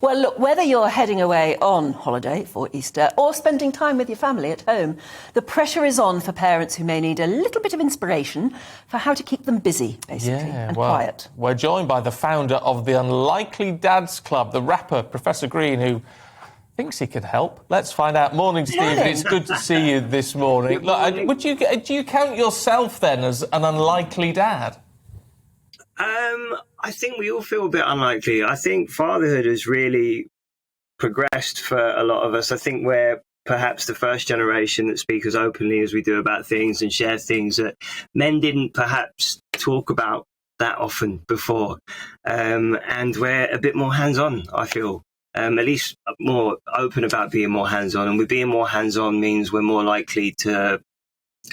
Well, look, whether you're heading away on holiday for Easter or spending time with your family at home, the pressure is on for parents who may need a little bit of inspiration for how to keep them busy, basically, and quiet. We're joined by the founder of the Unlikely Dads Club, the rapper Professor Green, who thinks he can help. Let's find out. Morning, Stephen. It's good to see you this morning. Look, do you count yourself then as an unlikely dad? I think we all feel a bit unlikely. I think fatherhood has really progressed for a lot of us. I think we're perhaps the first generation that speak as openly as we do about things and share things that men didn't perhaps talk about that often before. And we're a bit more hands-on, I feel. At least more open about being more hands-on. And with being more hands-on means we're more likely to,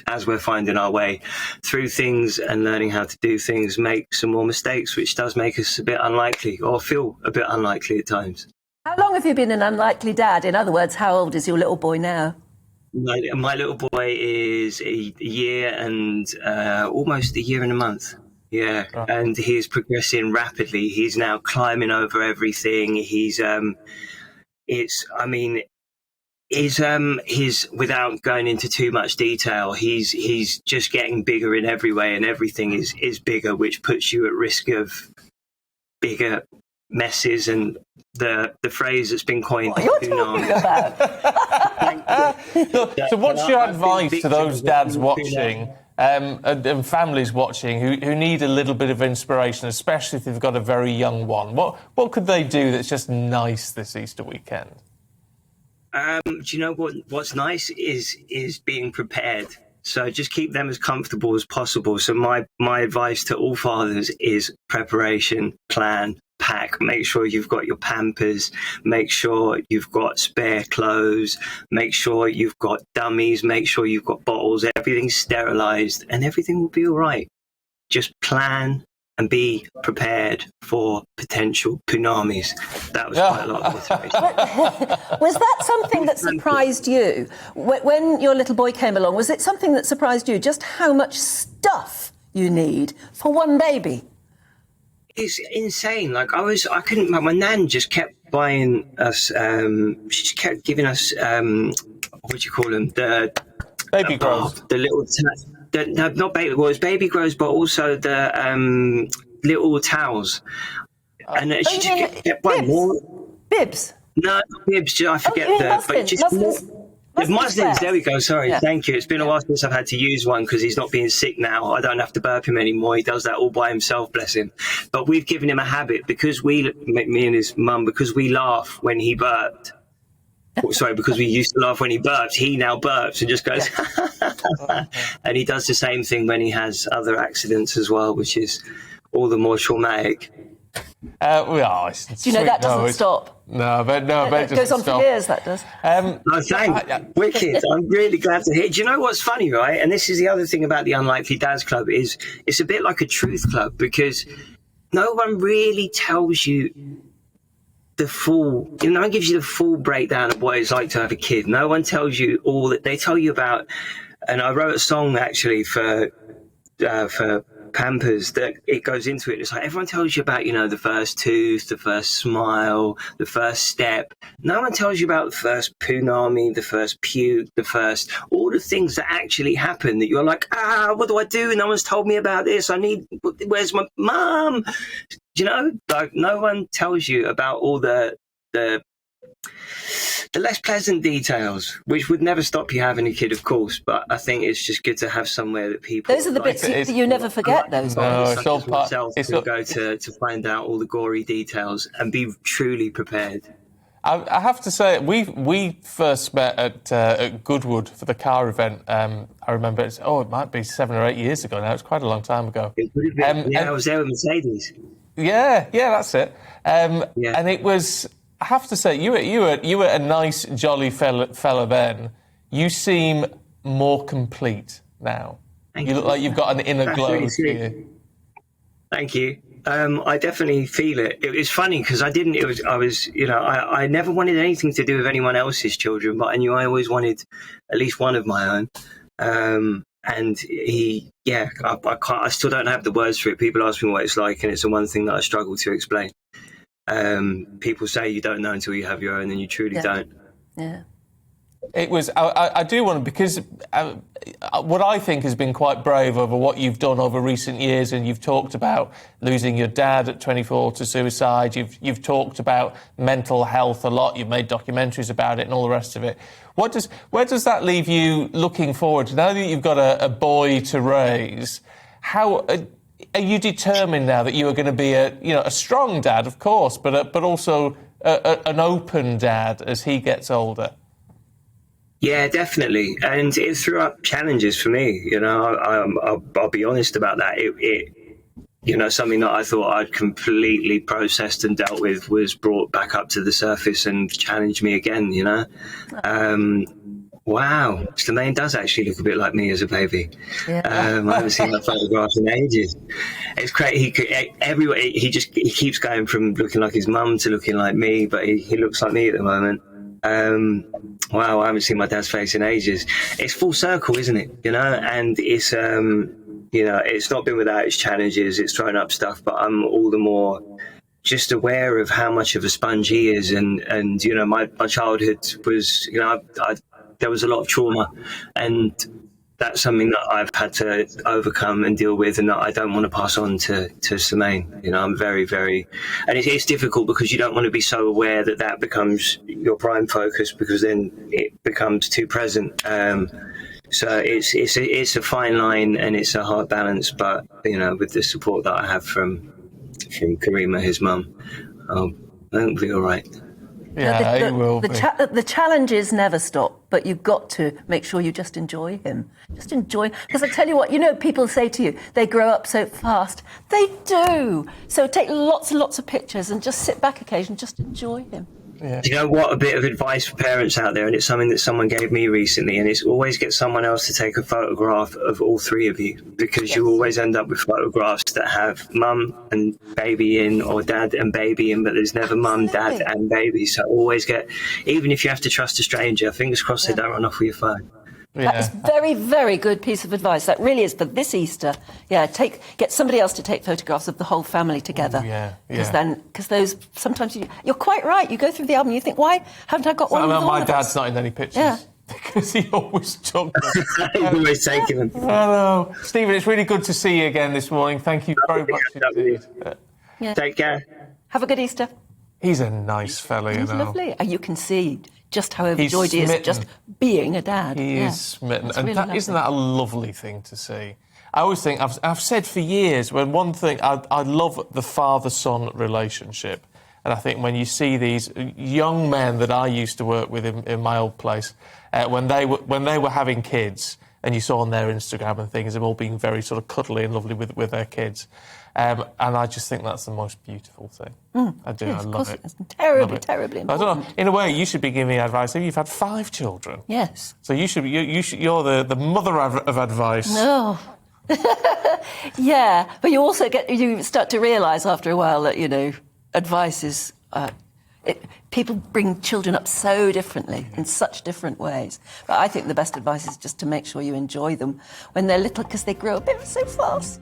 as we're finding our way through things and learning how to do things, make some more mistakes, which does make us a bit unlikely or feel a bit unlikely at times. How long have you been an unlikely dad? In other words, how old is your little boy now? My little boy is a year and almost a year and a month. Yeah, and he's progressing rapidly. He's now climbing over everything. He's without going into too much detail, he's just getting bigger in every way, and everything is bigger, which puts you at risk of bigger messes. And the phrase that's been coined, what are you talking about? So what's your advice to those dads watching and families watching who need a little bit of inspiration, especially if they've got a very young one? What could they do that's just nice this Easter weekend? Do you know what's nice is being prepared. So just keep them as comfortable as possible. So my advice to all fathers is preparation, plan, pack. Make sure you've got your Pampers. Make sure you've got spare clothes. Make sure you've got dummies. Make sure you've got bottles. Everything's sterilized and everything will be all right. Just plan and be prepared for potential tsunamis. That was quite a lot of motivation. Was that something that surprised you? When your little boy came along, was it something that surprised you, just how much stuff you need for one baby? It's insane. Like my nan just kept buying us, she just kept giving us, what do you call them? The baby grows. The little... No, not baby. Well, it's baby grows, but also the little towels. And she just kept buying more. Bibs? No, not bibs. I forget muslins. There we go. Sorry, Thank you. It's been a while since I've had to use one because he's not being sick now. I don't have to burp him anymore. He does that all by himself, bless him. But we've given him a habit because me and his mum, because we laugh when he burped. Because we used to laugh when he burps, he now burps and just goes, and he does the same thing when he has other accidents as well, which is all the more traumatic. Do you know that doesn't stop? No, but it goes on for years, that does. Wicked. I'm really glad to hear. Do you know what's funny, right? And this is the other thing about the Unlikely Dads Club is it's a bit like a truth club because no one really tells you no one gives you the full breakdown of what it's like to have a kid. No one tells you all that they tell you about. And I wrote a song actually for Pampers that it goes into it. It's like everyone tells you about, the first tooth, the first smile, the first step. No one tells you about the first punami, the first puke, all the things that actually happen that you're like, what do I do? No one's told me about this. Where's my mum? Like no one tells you about all the less pleasant details, which would never stop you having a kid, of course. But I think it's just good to have somewhere that people. Those are the bits that you never forget. Those it's all part. To go to find out all the gory details and be truly prepared. I have to say, we first met at Goodwood for the car event. I remember it might be 7 or 8 years ago now. It's quite a long time ago. I was there with Mercedes. Yeah, that's it. And it was. I have to say, you were a nice, jolly fella then. You seem more complete now. You look like you've got an inner glow to you. Thank you. I definitely feel it. It was funny because I never wanted anything to do with anyone else's children, but I knew I always wanted at least one of my own. And I still don't have the words for it. People ask me what it's like, and it's the one thing that I struggle to explain. People say you don't know until you have your own, and you truly don't. Yeah. It was. I do want to, because what I think has been quite brave over what you've done over recent years, and you've talked about losing your dad at 24 to suicide. You've talked about mental health a lot. You've made documentaries about it and all the rest of it. Where does that leave you looking forward? Now that you've got a boy to raise, how are you determined now that you are going to be a strong dad, of course, but also an open dad as he gets older? Yeah, definitely. And it threw up challenges for me. I'll be honest about that. Something that I thought I'd completely processed and dealt with was brought back up to the surface and challenged me again, Wow, Slemaine does actually look a bit like me as a baby. Yeah. I haven't seen that photograph in ages. It's crazy. He keeps going from looking like his mum to looking like me, but he looks like me at the moment. Wow, I haven't seen my dad's face in ages. It's full circle, isn't it? And it's it's not been without its challenges. It's thrown up stuff, but I'm all the more just aware of how much of a sponge he is. And my childhood was, there was a lot of trauma, and that's something that I've had to overcome and deal with, and that I don't want to pass on to Slemaine. I'm very, very... And it's difficult because you don't want to be so aware that becomes your prime focus, because then it becomes too present. So it's a fine line, and it's a hard balance, but, with the support that I have from Karima, his mum, I think we'll be all right. Yeah, he will be. The challenges never stop, but you've got to make sure you just enjoy him. Just enjoy. Because I tell you what, people say to you, they grow up so fast. They do. So take lots and lots of pictures and just sit back occasionally, just enjoy him. Yeah. Do you know what? A bit of advice for parents out there, and it's something that someone gave me recently, and it's always get someone else to take a photograph of all three of you, because you always end up with photographs that have mum and baby in, or dad and baby in, but there's never mum, dad and baby. So always even if you have to trust a stranger, fingers crossed they don't run off with your phone. Yeah. That is very, very good piece of advice. That really is for this Easter. Yeah, get somebody else to take photographs of the whole family together. Because those, sometimes you're quite right. You go through the album and you think, why haven't I got one of all my of dad's us? not in any pictures. Yeah. Because he always took them. He's always taking them. Hello. Stephen, it's really good to see you again this morning. Thank you very much indeed. Take care. Have a good Easter. He's a nice fella, He's lovely. You can see just how overjoyed he is at just being a dad. He is smitten. And really isn't that a lovely thing to see? I always think, I've said for years, when one thing, I love the father-son relationship. And I think when you see these young men that I used to work with in my old place, when they were having kids, and you saw on their Instagram and things, them all being very sort of cuddly and lovely with their kids. And I just think that's the most beautiful thing. I do. Yes, I love it. It's terribly, terribly important. I don't know. In a way, you should be giving me advice. You've had 5 children. Yes. So you're the mother of advice. No. Yeah, but you start to realise after a while that advice is. People bring children up so differently in such different ways. But I think the best advice is just to make sure you enjoy them when they're little, because they grow up ever so fast.